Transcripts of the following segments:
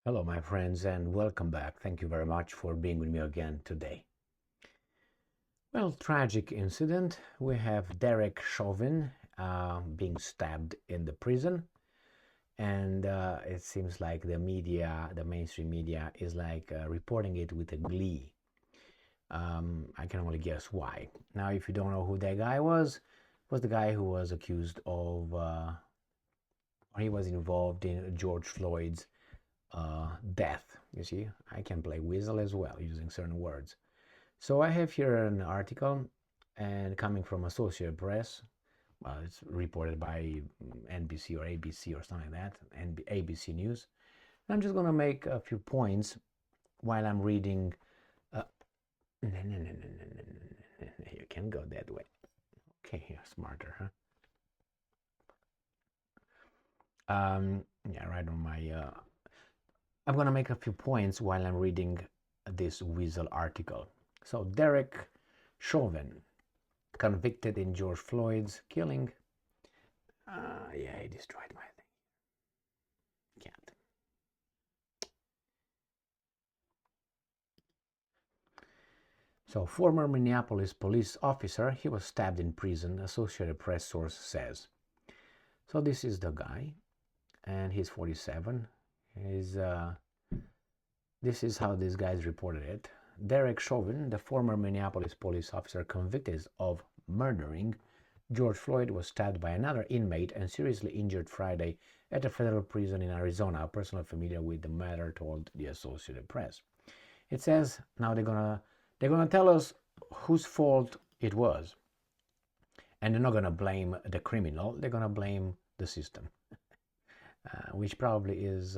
Hello, my friends, and welcome back. Thank you very much for being with me again today. Well, tragic incident. We have Derek Chauvin being stabbed in the prison, and it seems like the media, the mainstream media, is like reporting it with a glee. I can only guess why. Now, if you don't know who that guy was the guy who was accused of, or he was involved in George Floyd's death. You see, I can play weasel as well using certain words. So I have here an article, and coming from Associated Press. It's reported by NBC or ABC or something like that, and ABC News. And I'm just going to make a few points while I'm reading. No, no, no, no, no, no, no, no. You can't go that way. Okay, you're smarter, huh? Yeah, right on my. I'm going to make a few points while I'm reading this weasel article. So Derek Chauvin, convicted in George Floyd's killing. Yeah, he destroyed my thing. Can't. So, former Minneapolis police officer, he was stabbed in prison, Associated Press source says. So this is the guy, and he's 47. This is how these guys reported it. Derek Chauvin, the former Minneapolis police officer convicted of murdering George Floyd, was stabbed by another inmate and seriously injured Friday at a federal prison in Arizona. A person familiar with the matter told the Associated Press. It says now they're gonna tell us whose fault it was, and they're not gonna blame the criminal. They're gonna blame the system, which probably is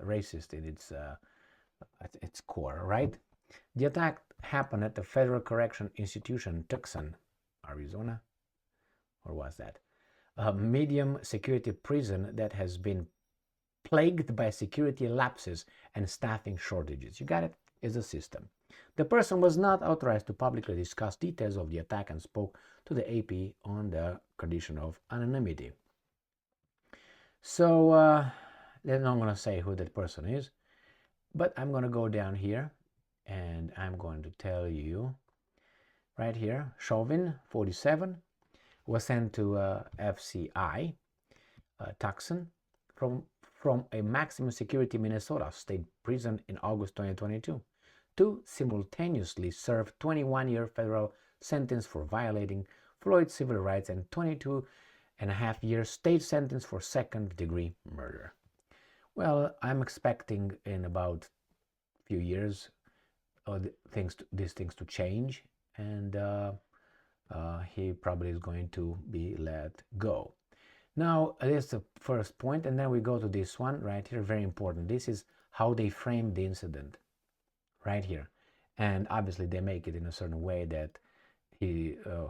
racist in its core, right? The attack happened at the Federal Correction Institution, Tucson, Arizona, or was that? A medium security prison that has been plagued by security lapses and staffing shortages. You got it? Is a system. The person was not authorized to publicly discuss details of the attack and spoke to the AP on the condition of anonymity. So they're not going to say who that person is, but I'm going to go down here and I'm going to tell you right here. Chauvin, 47, was sent to FCI, Tucson, from a maximum security Minnesota state prison in August 2022 to simultaneously serve 21-year federal sentence for violating Floyd's civil rights and 22.5-year state sentence for second-degree murder. Well, I'm expecting in about a few years these things to change, and he probably is going to be let go. Now, this is the first point, and then we go to this one right here, very important. This is how they framed the incident right here. And obviously they make it in a certain way that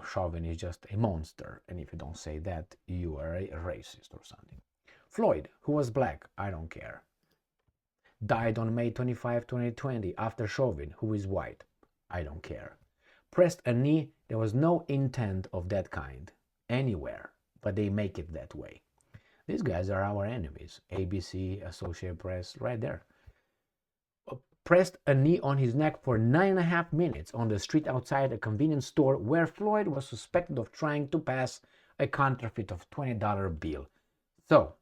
Chauvin is just a monster. And if you don't say that, you are a racist or something. Floyd, who was black, I don't care, died on May 25, 2020 after Chauvin, who is white, I don't care, pressed a knee. There was no intent of that kind anywhere, but they make it that way. These guys are our enemies. ABC, Associated Press, right there. Pressed a knee on his neck for 9.5 minutes on the street outside a convenience store where Floyd was suspected of trying to pass a counterfeit of $20 bill. So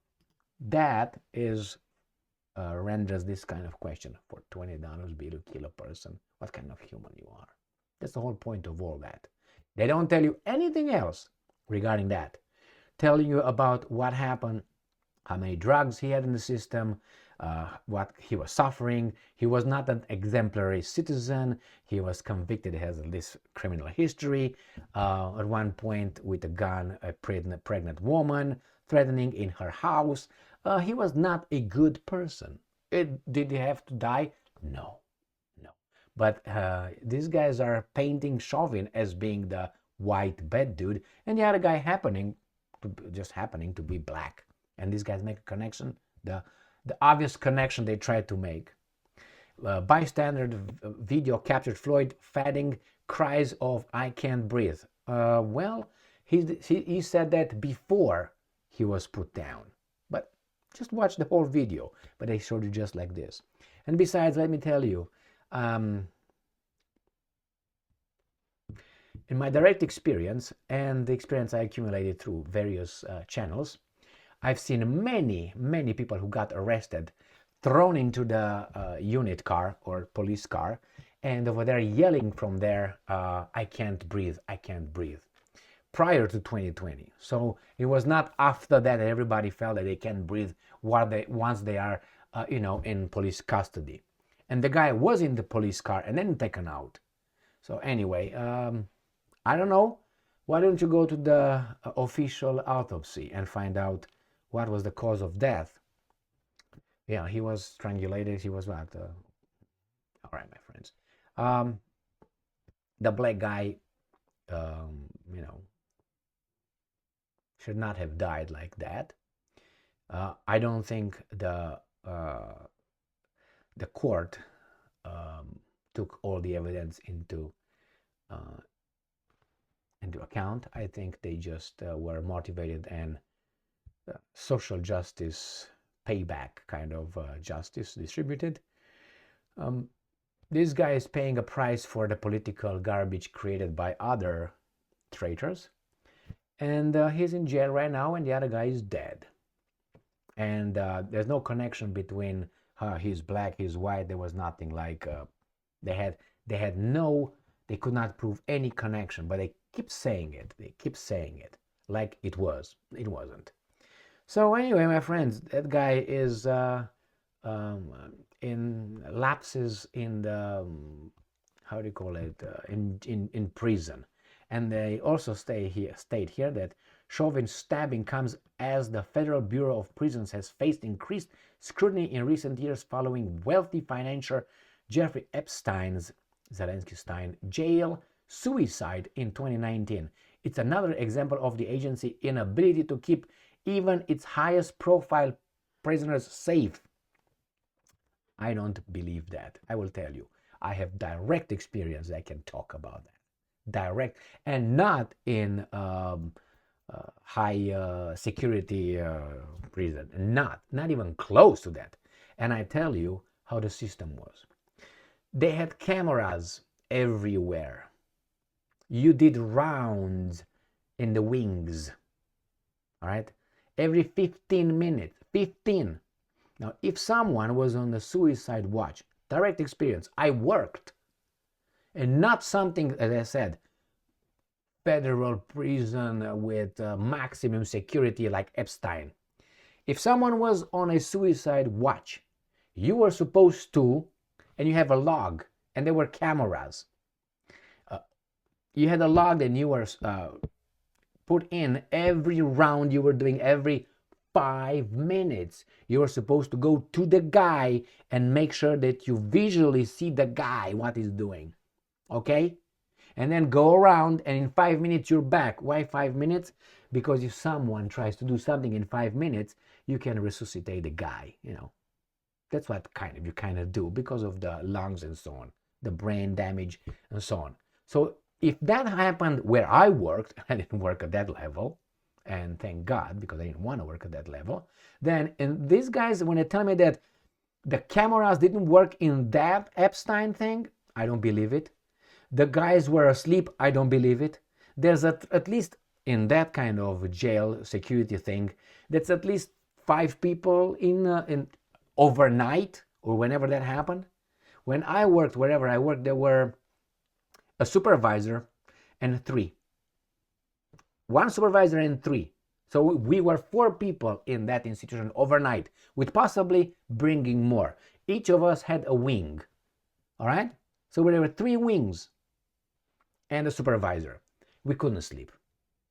that is renders this kind of question. For $20 bill to kill a person, what kind of human you are? That's the whole point of all that. They don't tell you anything else regarding that. Telling you about what happened, how many drugs he had in the system, what he was suffering. He was not an exemplary citizen. He was convicted, has this criminal history. At one point with a gun, a pregnant woman, threatening in her house. He was not a good person. Did he have to die? No. But these guys are painting Chauvin as being the white bad dude, and the other guy happening to be black. And these guys make a connection, the obvious connection they tried to make. Bystander video captured Floyd fading cries of "I can't breathe." Well, he said that before he was put down, but Just watch the whole video, but they showed you just like this. And besides, let me tell you, in my direct experience and the experience I accumulated through various channels, I've seen many people who got arrested, thrown into the unit car or police car, and over there yelling from there, I can't breathe, I can't breathe, prior to 2020. So it was not after that everybody felt that they can't breathe once they are, in police custody. And the guy was in the police car and then taken out. So anyway, I don't know. Why don't you go to the official autopsy and find out what was the cause of death? Yeah, he was strangulated. He was what? All right, my friends. The black guy, should not have died like that. I don't think the court took all the evidence into account. I think they just were motivated and social justice payback kind of justice distributed. This guy is paying a price for the political garbage created by other traitors, and he's in jail right now, and the other guy is dead. And there's no connection between he's black, he's white. There was nothing like they could not prove any connection, but they keep saying it. They keep saying it like it was. It wasn't. So anyway, my friends, that guy is in lapses in the how do you call it, in prison. And they also state here that Chauvin's stabbing comes as the Federal Bureau of Prisons has faced increased scrutiny in recent years following wealthy financier Jeffrey Epstein's Zelensky-Stein jail suicide in 2019. It's another example of the agency's inability to keep even its highest profile prisoners safe. I don't believe that. I will tell you. I have direct experience. I can talk about that. Direct, and not in high security prison. Not even close to that. And I tell you how the system was. They had cameras everywhere. You did rounds in the wings. All right? Every 15 minutes. 15. Now, if someone was on the suicide watch, direct experience, I worked. And not something, as I said, federal prison with maximum security like Epstein. If someone was on a suicide watch, you were supposed to, and you have a log, and there were cameras. You had a log, and you were put in every round you were doing, every 5 minutes. You were supposed to go to the guy and make sure that you visually see the guy, what he's doing. Okay? And then go around, and in 5 minutes you're back. Why 5 minutes? Because if someone tries to do something in 5 minutes, you can resuscitate the guy, That's what you kind of do because of the lungs and so on, the brain damage and so on. So if that happened where I worked, I didn't work at that level, and thank God, because I didn't want to work at that level, then and these guys, when they tell me that the cameras didn't work in that Epstein thing, I don't believe it. The guys were asleep, I don't believe it. There's at least in that kind of jail security thing, that's at least 5 people in overnight or whenever that happened. When I worked, wherever I worked, there were a supervisor and 3. 1 supervisor and 3. So we were 4 people in that institution overnight, with possibly bringing more. Each of us had a wing. All right? So there were 3 wings and a supervisor. We couldn't sleep.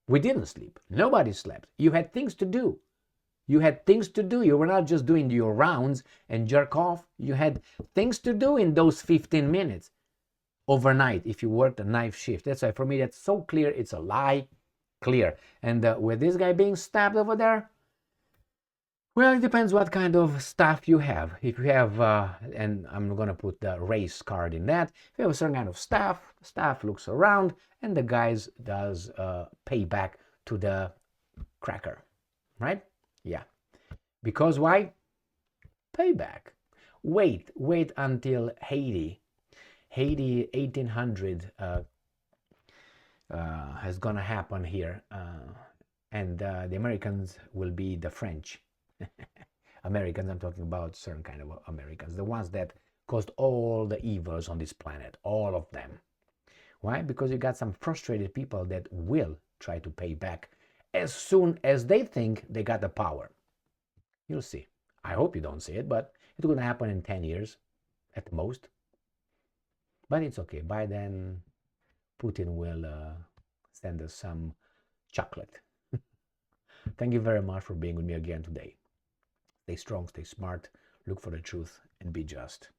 We didn't sleep. Nobody slept. You had things to do. You had things to do. You were not just doing your rounds and jerk off. You had things to do in those 15 minutes overnight if you worked a night shift. That's why for me that's so clear. It's a lie. Clear. And with this guy being stabbed over there, well, it depends what kind of staff you have. If you have, and I'm going to put the race card in that, if you have a certain kind of staff looks around and the guys does pay back to the cracker, right? Yeah. Because why? Payback. Wait until Haiti. Haiti 1800 is gonna happen here, and the Americans will be the French. Americans, I'm talking about certain kind of Americans, the ones that caused all the evils on this planet, all of them. Why? Because you got some frustrated people that will try to pay back as soon as they think they got the power. You'll see. I hope you don't see it, but it's going to happen in 10 years at the most. But it's okay. By then, Putin will send us some chocolate. Thank you very much for being with me again today. Stay strong, stay smart, look for the truth, and be just.